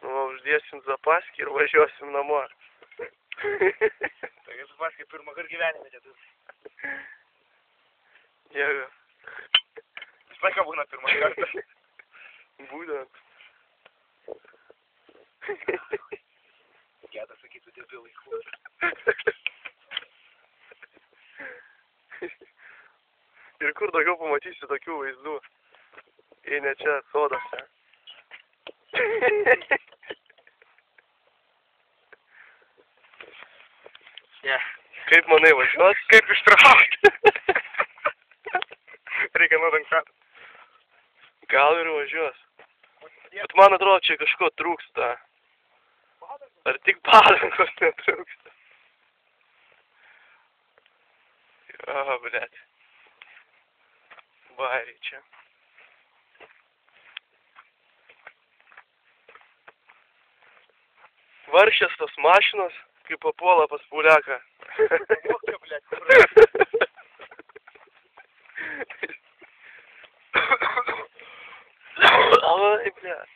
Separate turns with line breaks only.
Nu, uždėsim zapaskį ir važiuosim namo.
Tai zapaskį pirmą kartą gyvenime dėtus.
Jėga.
Visą laiką būna pirmą kartą.
Būtent.
Gedas sakytų debilai klūdų.
Ir kur daugiau pamatysi tokių vaizdų, jei ne čia sodose.
Yeah.
Kaip manai važiuos?
Kaip ištraukti? Reikia nuodant.
Gal ir važiuos. Bet man atrodo, čia kažko trūksta. Ar tik padangos netrūksta? O, blėt. Bairiai čia. Varšės tos mašinos, kaip papuola pas Puliaką.
Moka, blėt, kur?
Oi, blėt.